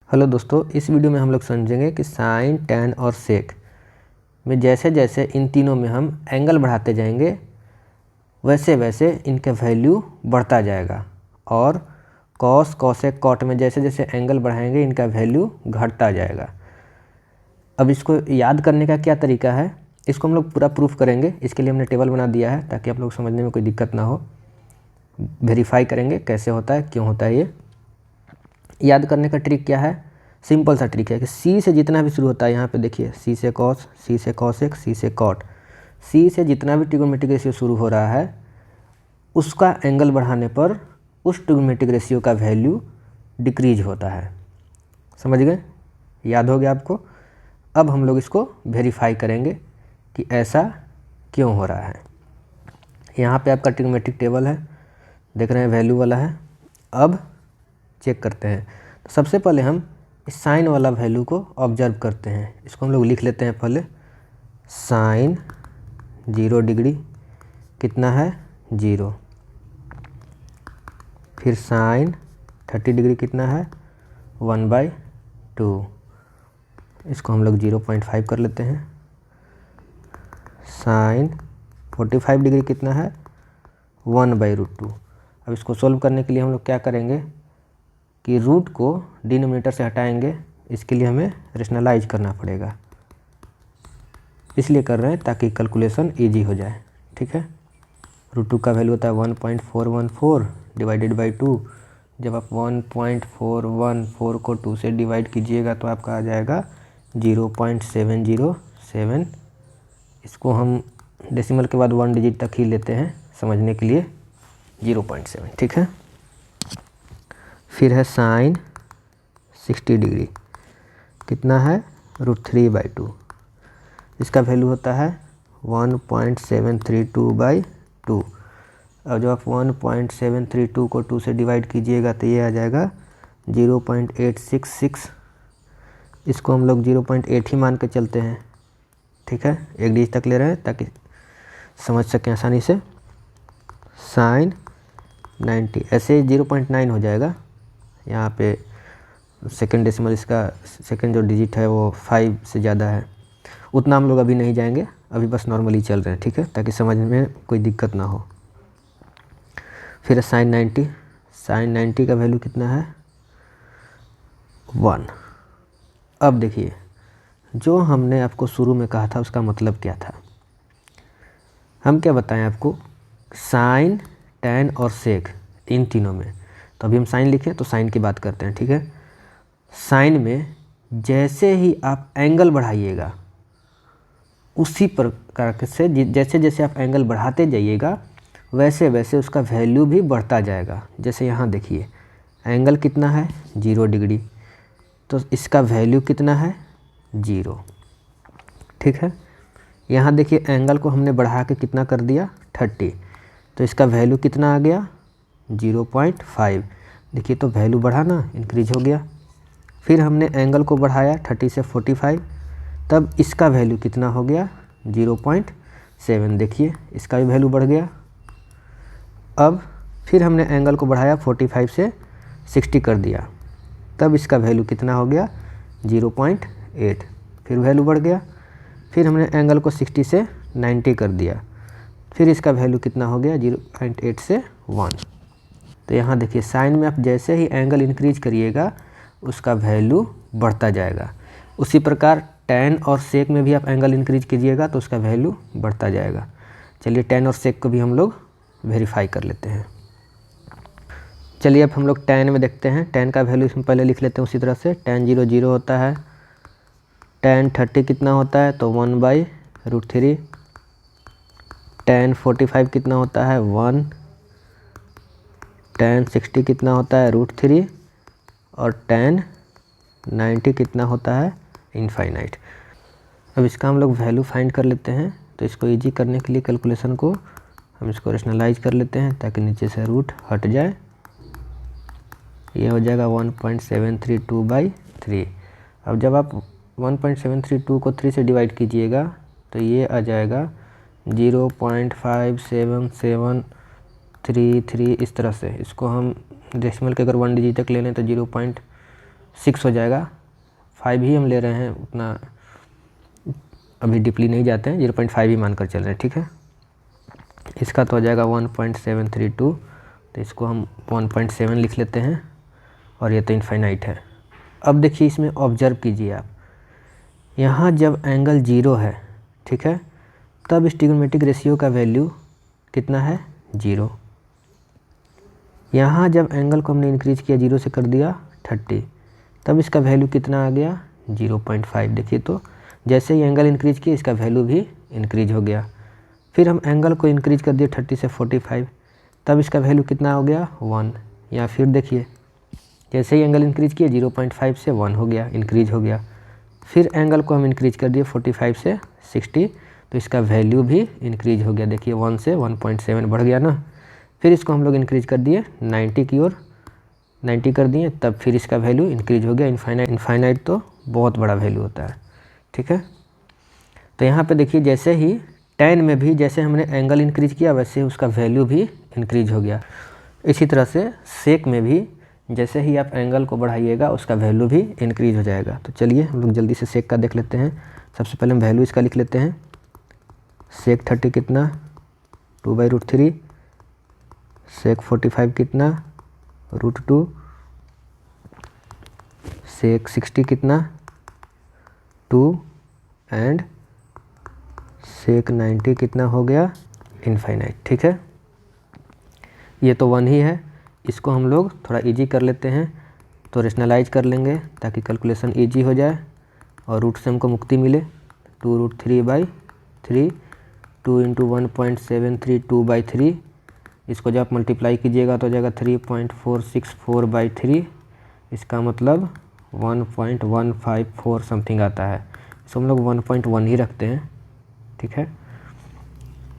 Hello दोस्तों, इस video में हम लोग समझेंगे कि साइन, टैन और सेक में जैसे जैसे इन तीनों में हम एंगल बढ़ाते जाएंगे वैसे वैसे इनका वैल्यू बढ़ता जाएगा, और कॉस, कॉसेक, कॉट में जैसे जैसे एंगल बढ़ाएंगे इनका वैल्यू घटता जाएगा। अब इसको याद करने का क्या तरीका है, इसको हम लोग पूरा प्रूफ करेंगे। इसके लिए हमने टेबल बना दिया है ताकि आप लोग समझने में कोई दिक्कत ना हो। वेरीफाई करेंगे कैसे होता है, क्यों होता है। ये याद करने का ट्रिक क्या है, सिंपल सा ट्रिक है कि सी से जितना भी शुरू होता है, यहाँ पे देखिए सी से कॉस, सी से कॉसेक, सी से कॉट, सी से जितना भी ट्रिग्नोमेट्रिक रेशियो शुरू हो रहा है उसका एंगल बढ़ाने पर उस ट्रिग्नोमेट्रिक रेशियो का वैल्यू डिक्रीज होता है। समझ गए, याद हो गया आपको। अब हम लोग इसको वेरीफाई करेंगे कि ऐसा क्यों हो रहा है। यहाँ पे आपका ट्रिग्नोमेट्रिक टेबल है, देख रहे हैं वैल्यू वाला है। अब चेक करते हैं। तो सबसे पहले हम इस साइन वाला वैल्यू को ऑब्जर्व करते हैं। इसको हम लोग लिख लेते हैं पहले। साइन 0 डिग्री कितना है, 0। फिर साइन 30 डिग्री कितना है, 1/2। इसको हम लोग 0.5 कर लेते हैं। साइन 45 डिग्री कितना है, 1/√2। अब इसको सोल्व करने के लिए हम लोग क्या करेंगे कि रूट को डिनोमिनेटर से हटाएंगे। इसके लिए हमें रेशनलाइज करना पड़ेगा, इसलिए कर रहे हैं ताकि कैलकुलेशन इजी हो जाए। ठीक है, √2 का वैल्यू होता है 1.414 डिवाइडेड बाई 2। जब आप 1.414 को 2 से डिवाइड कीजिएगा तो आपका आ जाएगा 0.707। इसको हम डेसिमल के बाद 1 डिजिट तक ही लेते हैं समझने के लिए, 0.7। ठीक है, फिर है साइन 60 डिग्री कितना है, √3/2। इसका वैल्यू होता है 1.732/2। और जब आप 1.732 को 2 से डिवाइड कीजिएगा तो ये आ जाएगा 0.866। इसको हम लोग 0.8 ही मान के चलते हैं। ठीक है, एक डिजिट तक ले रहे हैं ताकि समझ सकें आसानी से। साइन 90 ऐसे 0.9 हो जाएगा। यहाँ पे सेकेंड डेसिमल, इसका सेकेंड जो डिजिट है वो 5 से ज़्यादा है। उतना हम लोग अभी नहीं जाएंगे, अभी बस नॉर्मली चल रहे हैं। ठीक है, ताकि समझने में कोई दिक्कत ना हो। फिर साइन 90, साइन 90 का वैल्यू कितना है, 1। अब देखिए, जो हमने आपको शुरू में कहा था उसका मतलब क्या था। हम क्या बताएं आपको, साइन, टैन और सेक इन तीनों में। तो अभी हम साइन लिखें तो साइन की बात करते हैं। ठीक है, साइन में जैसे ही आप एंगल बढ़ाइएगा उसी प्रकार से जैसे जैसे आप एंगल बढ़ाते जाइएगा वैसे वैसे उसका वैल्यू भी बढ़ता जाएगा। जैसे यहाँ देखिए एंगल कितना है, 0 डिग्री, तो इसका वैल्यू कितना है, 0। ठीक है, यहाँ देखिए एंगल को हमने बढ़ा के कितना कर दिया, 30, तो इसका वैल्यू कितना आ गया, 0.5। देखिए तो वैल्यू बढ़ा ना, इंक्रीज हो गया। फिर हमने एंगल को बढ़ाया 30 से 45, तब इसका वैल्यू कितना हो गया, 0.7। देखिए इसका भी वैल्यू बढ़ गया। अब फिर हमने एंगल को बढ़ाया 45 से 60 कर दिया, तब इसका वैल्यू कितना हो गया, 0.8। फिर वैल्यू बढ़ गया। फिर हमने एंगल को 60 से 90 कर दिया, फिर इसका वैल्यू कितना हो गया, 0.8 से 1। तो यहाँ देखिए साइन में आप जैसे ही एंगल इंक्रीज करिएगा उसका वैल्यू बढ़ता जाएगा। उसी प्रकार टैन और सेक में भी आप एंगल इंक्रीज कीजिएगा तो उसका वैल्यू बढ़ता जाएगा। चलिए टैन और सेक को भी हम लोग वेरीफाई कर लेते हैं। चलिए अब हम लोग टैन में देखते हैं। टैन का वैल्यू इसमें पहले लिख लेते हैं उसी तरह से। टैन 0 होता है। टैन 30 कितना होता है, तो 1/√3। टैन 45 कितना होता है, 1। टैन 60 कितना होता है, √3। और टैन 90 कितना होता है, इनफाइनाइट। अब इसका हम लोग वैल्यू फाइंड कर लेते हैं। तो इसको इजी करने के लिए कैलकुलेशन को हम इसको रेशनलाइज कर लेते हैं ताकि नीचे से रूट हट जाए। ये हो जाएगा 1.732/3। अब जब आप 1.732 को 3 से डिवाइड कीजिएगा तो ये आ जाएगा 0.5733। इस तरह से इसको हम डेसिमल के अगर 1 डिजिट तक ले लें तो 6 हो जाएगा। 5 ही हम ले रहे हैं, उतना अभी डीपली नहीं जाते हैं, 0.5 ही मानकर चल रहे हैं, ठीक है। इसका तो हो जाएगा 1.732, तो इसको हम 1.7 लिख लेते हैं, और ये तो इनफाइनाइट है। अब देखिए इसमें ऑब्जर्व कीजिए आप, यहाँ जब एंगल 0 है, ठीक है, तब इस ट्रिग्नोमेट्रिक रेशियो का वैल्यू कितना है, 0। यहाँ जब एंगल को हमने इंक्रीज किया 0 से कर दिया 30, तब इसका वैल्यू कितना आ गया, 0.5। देखिए तो जैसे ही एंगल इंक्रीज किया इसका वैल्यू भी इंक्रीज हो गया। फिर हम एंगल को इंक्रीज कर दिए 30 से 45, तब इसका वैल्यू कितना हो गया, 1। या फिर देखिए जैसे ही एंगल इंक्रीज किए 0.5 से 1 हो गया, इंक्रीज हो गया। फिर एंगल को हम इंक्रीज कर दिए 45 से 60, तो इसका वैल्यू भी इंक्रीज हो गया। देखिए 1 से 1.7 बढ़ गया ना। फिर इसको हम लोग इंक्रीज कर दिए 90 की ओर, 90 कर दिए, तब फिर इसका वैल्यू इंक्रीज हो गया। इनफाइनाइट तो बहुत बड़ा वैल्यू होता है, ठीक है। तो यहाँ पे देखिए जैसे ही tan में भी जैसे हमने एंगल इंक्रीज किया वैसे उसका वैल्यू भी इंक्रीज हो गया। इसी तरह से सेक में भी जैसे ही आप एंगल को बढ़ाइएगा उसका वैल्यू भी इंक्रीज हो जाएगा। तो चलिए हम लोग जल्दी से सेक का देख लेते हैं। सबसे पहले हम वैल्यू इसका लिख लेते हैं। सेक 30 कितना, 2/√3। सेक 45 कितना, √2। सेक 60 कितना, 2। एंड सेक 90 कितना हो गया, इनफाइनाइट, ठीक है। ये तो 1 ही है, इसको हम लोग थोड़ा इजी कर लेते हैं, तो रेशनलाइज कर लेंगे ताकि कैलकुलेशन इजी हो जाए और रूट से हमको मुक्ति मिले। 2√3/3, 2 × 1.73 2/3, इसको जब आप मल्टीप्लाई कीजिएगा तो हो जाएगा 3.464/3, इसका मतलब 1.154 समथिंग आता है। इसको हम लोग 1.1 ही रखते हैं, ठीक है।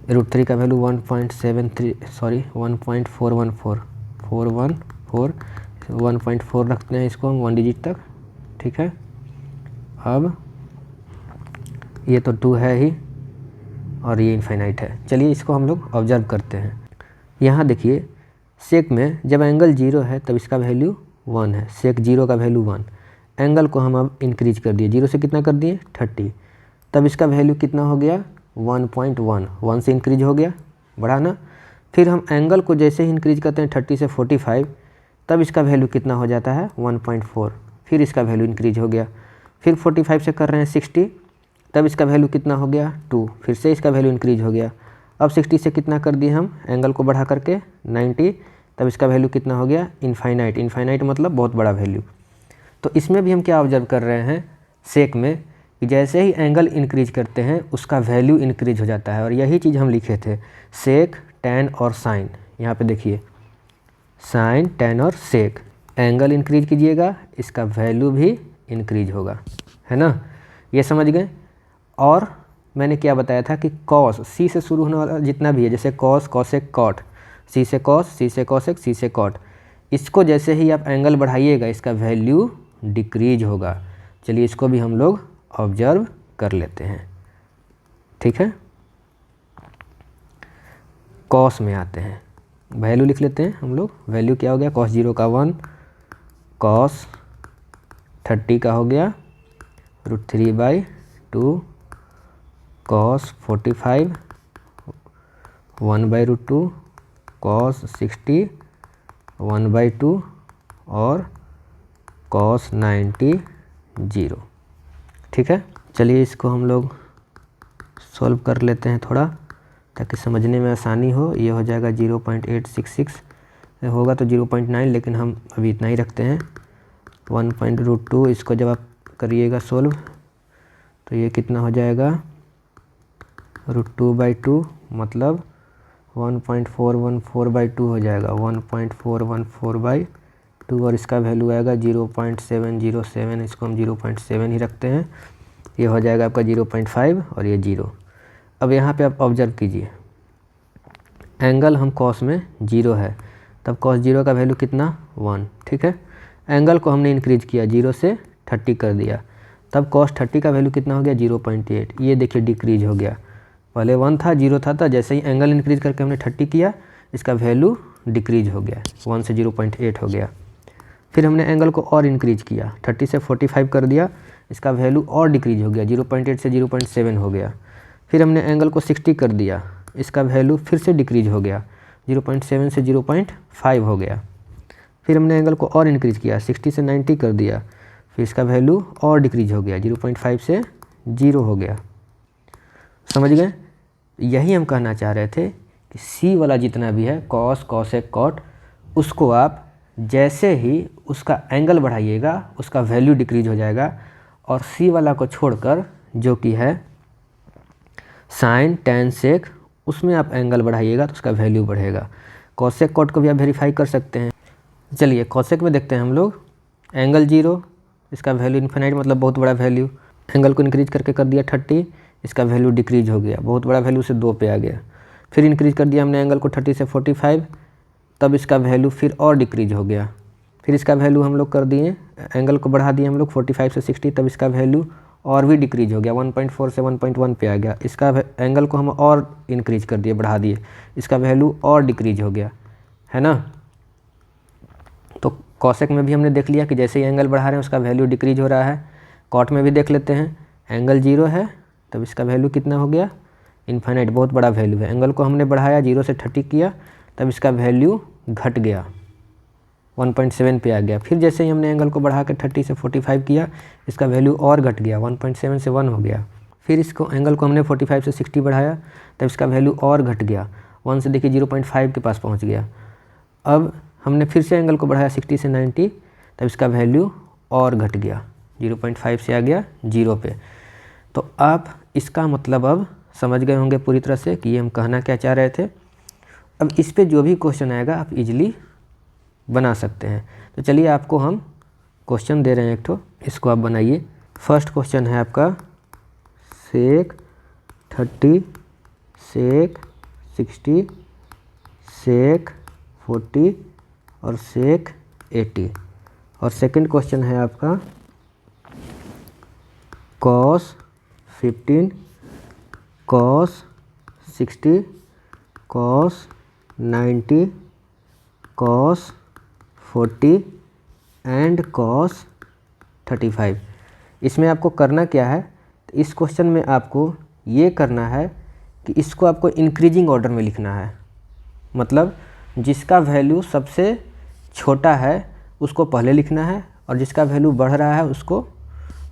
√3 का वैल्यू 1.4 रखते हैं, इसको हम 1 डिजिट तक, ठीक है। अब ये तो 2 है ही और ये इनफाइनाइट है। चलिए इसको हम लोग ऑब्जर्व करते हैं। यहाँ देखिए सेक में जब एंगल 0 है तब इसका वैल्यू 1 है। सेक 0 का वैल्यू 1। एंगल को हम अब इंक्रीज कर दिए, 0 से कितना कर दिए, 30, तब इसका वैल्यू कितना हो गया, 1.1। 1 से इंक्रीज हो गया, बढ़ा ना। फिर हम एंगल को जैसे ही इंक्रीज करते हैं 30 से 45, तब इसका वैल्यू कितना हो जाता है, 1.4। फिर इसका वैल्यू इंक्रीज हो गया। फिर 45 से कर रहे हैं 60, तब इसका वैल्यू कितना हो गया, 2। फिर से इसका वैल्यू इंक्रीज हो गया। अब 60 से कितना कर दिए हम, एंगल को बढ़ा करके 90, तब इसका वैल्यू कितना हो गया, इनफाइनाइट। इनफाइनाइट मतलब बहुत बड़ा वैल्यू। तो इसमें भी हम क्या ऑब्जर्व कर रहे हैं सेक में, कि जैसे ही एंगल इंक्रीज करते हैं उसका वैल्यू इंक्रीज हो जाता है। और यही चीज़ हम लिखे थे, सेक, टैन और साइन। यहाँ पे देखिए साइन, टैन और सेक, एंगल इंक्रीज कीजिएगा इसका वैल्यू भी इंक्रीज होगा, है ना, ये समझ गए। और मैंने क्या बताया था कि कॉस, सी से शुरू होने वाला जितना भी है, जैसे कॉस, कॉसेक, कॉट, सी से कॉस, सी से कॉसेक, सी से कॉट, इसको जैसे ही आप एंगल बढ़ाइएगा इसका वैल्यू डिक्रीज होगा। चलिए इसको भी हम लोग ऑब्जर्व कर लेते हैं, ठीक है। कॉस में आते हैं, वैल्यू लिख लेते हैं हम लोग। वैल्यू क्या हो गया, कॉस 0 का 1, कॉस 30 का हो गया √3/2, कॉस 45 1/√2, कॉस 60 1/2 और कॉस 90 0, ठीक है। चलिए इसको हम लोग सॉल्व कर लेते हैं थोड़ा, ताकि समझने में आसानी हो। ये हो जाएगा 0.866, होगा तो 0.9, लेकिन हम अभी इतना ही रखते हैं। 1.√2, इसको जब आप करिएगा सोल्व तो ये कितना हो जाएगा, √2/2, मतलब 1.414/2 हो जाएगा, 1.414/2, और इसका वैल्यू आएगा 0.707। इसको हम 0.7 ही रखते हैं। ये हो जाएगा आपका 0.5 और ये 0। अब यहाँ पे आप ऑब्जर्व कीजिए, एंगल हम कॉस में 0 है, तब कॉस 0 का वैल्यू कितना, 1, ठीक है। एंगल को हमने इंक्रीज किया, 0 से 30 कर दिया, तब कॉस 30 का वैल्यू कितना हो गया, 0.8। ये देखिए डिक्रीज हो गया, पहले 1 था, 0 था, जैसे ही एंगल इंक्रीज करके हमने 30 किया इसका वैल्यू डिक्रीज हो गया, 1 से 0.8 हो गया। फिर हमने एंगल को और इंक्रीज किया, 30 से 45 कर दिया, इसका वैल्यू और डिक्रीज हो गया, 0.8 से 0.7 हो गया। फिर हमने एंगल को 60 कर दिया, इसका वैल्यू फिर से डिक्रीज हो गया, 0.7 से 0.5 हो गया। फिर हमने एंगल को और इंक्रीज किया, 60 से 90 कर दिया, फिर इसका वैल्यू और डिक्रीज हो गया, 0.5 से 0 हो गया। समझ गए? यही हम कहना चाह रहे थे कि सी वाला जितना भी है कॉस, कॉसेक, कॉट, उसको आप जैसे ही उसका एंगल बढ़ाइएगा उसका वैल्यू डिक्रीज हो जाएगा, और सी वाला को छोड़कर जो कि है साइन, टैन, सेक, उसमें आप एंगल बढ़ाइएगा तो उसका वैल्यू बढ़ेगा। कॉसेक, कॉट को भी आप वेरीफाई कर सकते हैं। चलिए कॉसेक में देखते हैं हम लोग, एंगल 0, इसका वैल्यू इन्फिनाइट मतलब बहुत बड़ा वैल्यू, एंगल को इंक्रीज करके कर दिया 30, इसका वैल्यू डिक्रीज हो गया, बहुत बड़ा वैल्यू से 2 पे आ गया। फिर इंक्रीज कर दिया हमने एंगल को 30 से 45, तब इसका वैल्यू फिर और डिक्रीज हो गया। फिर इसका वैल्यू हम लोग कर दिए, एंगल को बढ़ा दिए हम लोग 45 से 60, तब इसका वैल्यू और भी डिक्रीज हो गया, 1.4 से 1.1 पे आ गया। इसका एंगल को हम और इंक्रीज कर दिए, बढ़ा दिए, इसका वैल्यू और डिक्रीज हो गया, है ना। तो कॉसेक में भी हमने देख लिया कि जैसे ही एंगल बढ़ा रहे हैं उसका वैल्यू डिक्रीज हो रहा है। कॉट में भी देख लेते हैं, एंगल 0 है तब इसका वैल्यू कितना हो गया, इन्फिनाइट, बहुत बड़ा वैल्यू है। एंगल को हमने बढ़ाया 0 से 30 किया, तब इसका वैल्यू घट गया, 1.7 पे आ गया। फिर जैसे ही हमने एंगल को बढ़ा के 30 से 45 किया, इसका वैल्यू और घट गया, 1.7 से 1 हो गया। फिर इसको एंगल को हमने 45 से 60 बढ़ाया, तब इसका वैल्यू और घट गया, 1 से देखिए 0.5 के पास पहुंच गया। अब हमने फिर से एंगल को बढ़ाया 60 से 90, तब इसका वैल्यू और घट गया, 0.5 से आ गया 0 पे। तो आप इसका मतलब अब समझ गए होंगे पूरी तरह से कि ये हम कहना क्या चाह रहे थे। अब इस पे जो भी क्वेश्चन आएगा आप इजीली बना सकते हैं। तो चलिए आपको हम क्वेश्चन दे रहे हैं एक ठो, इसको आप बनाइए। फर्स्ट क्वेश्चन है आपका सेक 30, सेक 60, सेक 40 और सेक 80। और सेकंड क्वेश्चन है आपका cos 15, cos 60, cos 90, cos 40 and cos 35। इसमें आपको करना क्या है, तो इस क्वेश्चन में आपको ये करना है कि इसको आपको इंक्रीजिंग ऑर्डर में लिखना है। मतलब जिसका वैल्यू सबसे छोटा है उसको पहले लिखना है, और जिसका वैल्यू बढ़ रहा है उसको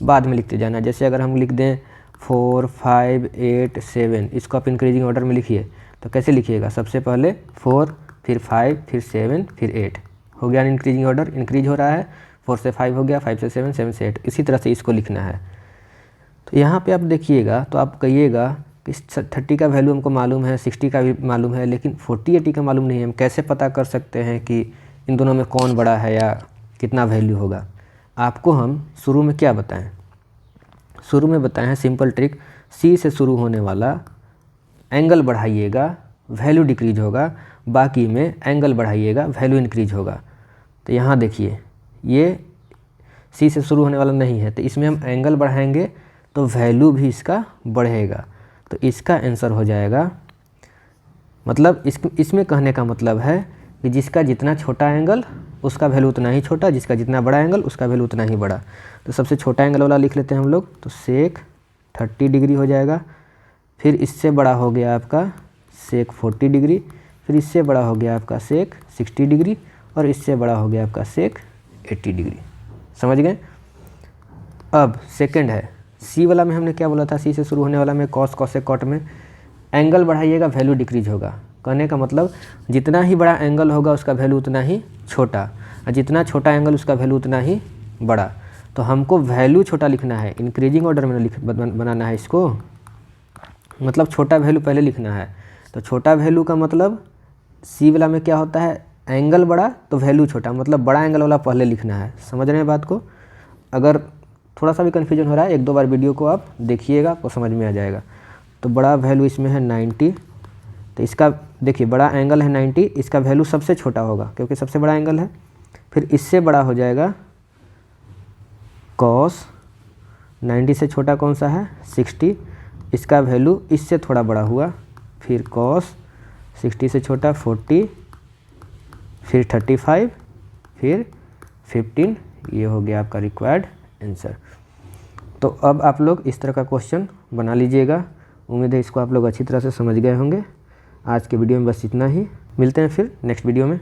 बाद में लिखते जाना है। जैसे अगर हम लिख दें 4, 5, 8, 7, इसको आप इंक्रीजिंग ऑर्डर में लिखिए तो कैसे लिखिएगा, सबसे पहले 4, फिर 5, फिर 7, फिर 8, हो गया इंक्रीजिंग ऑर्डर, इंक्रीज हो रहा है, 4 से 5 हो गया, 5 से 7, 7 से 8, इसी तरह से इसको लिखना है। तो यहाँ पे आप देखिएगा तो आप कहिएगा कि 30 का वैल्यू हमको मालूम है, 60 का भी मालूम है, लेकिन 40, 80 का मालूम नहीं है। हम कैसे पता कर सकते हैं कि इन दोनों में कौन बड़ा है या कितना वैल्यू होगा। आपको हम शुरू में क्या बताएं, शुरू में बताएं हैं सिंपल ट्रिक, सी से शुरू होने वाला एंगल बढ़ाइएगा वैल्यू डिक्रीज होगा, बाकी में एंगल बढ़ाइएगा वैल्यू इंक्रीज होगा। तो यहाँ देखिए ये सी से शुरू होने वाला नहीं है, तो इसमें हम एंगल बढ़ाएंगे तो वैल्यू भी इसका बढ़ेगा। तो इसका आंसर हो जाएगा, मतलब इसमें कहने का मतलब है कि जिसका जितना छोटा एंगल उसका वैल्यू उतना ही छोटा, जिसका जितना बड़ा एंगल उसका वैल्यू उतना ही बड़ा। तो सबसे छोटा एंगल वाला लिख लेते हैं हम लोग, तो सेक 30 डिग्री हो जाएगा। फिर इससे बड़ा हो गया आपका सेक 40 डिग्री, फिर इससे बड़ा हो गया आपका सेक 60 डिग्री, और इससे बड़ा हो गया आपका सेक 80 डिग्री। समझ गए? अब सेकंड है सी वाला में हमने क्या बोला था, सी से शुरू होने वाला में कॉस, कॉसेक, कॉट में एंगल बढ़ाइएगा वैल्यू डिक्रीज होगा। कहने का मतलब जितना ही बड़ा एंगल होगा उसका वैल्यू उतना ही छोटा, और जितना छोटा एंगल उसका वैल्यू उतना ही बड़ा। तो हमको वैल्यू छोटा लिखना है, इंक्रीजिंग ऑर्डर में बनाना है इसको, मतलब छोटा वैल्यू पहले लिखना है। तो छोटा वैल्यू का मतलब सी वाला में क्या होता है, एंगल बड़ा तो वैल्यू छोटा, मतलब बड़ा एंगल वाला पहले लिखना है। समझ रहे हैं बात को? अगर थोड़ा सा भी कन्फ्यूजन हो रहा है 1-2 बार वीडियो को आप देखिएगा, आपको समझ में आ जाएगा। तो बड़ा वैल्यू इसमें है 90, तो इसका देखिए बड़ा एंगल है 90, इसका वैल्यू सबसे छोटा होगा क्योंकि सबसे बड़ा एंगल है। फिर इससे बड़ा हो जाएगा कॉस, 90 से छोटा कौन सा है 60, इसका वैल्यू इससे थोड़ा बड़ा हुआ। फिर कॉस, 60 से छोटा 40, फिर 35, फिर 15, ये हो गया आपका रिक्वायर्ड आंसर। तो अब आप लोग इस तरह का क्वेश्चन बना लीजिएगा। उम्मीद है इसको आप लोग अच्छी तरह से समझ गए होंगे। आज के वीडियो में बस इतना ही, मिलते हैं फिर नेक्स्ट वीडियो में।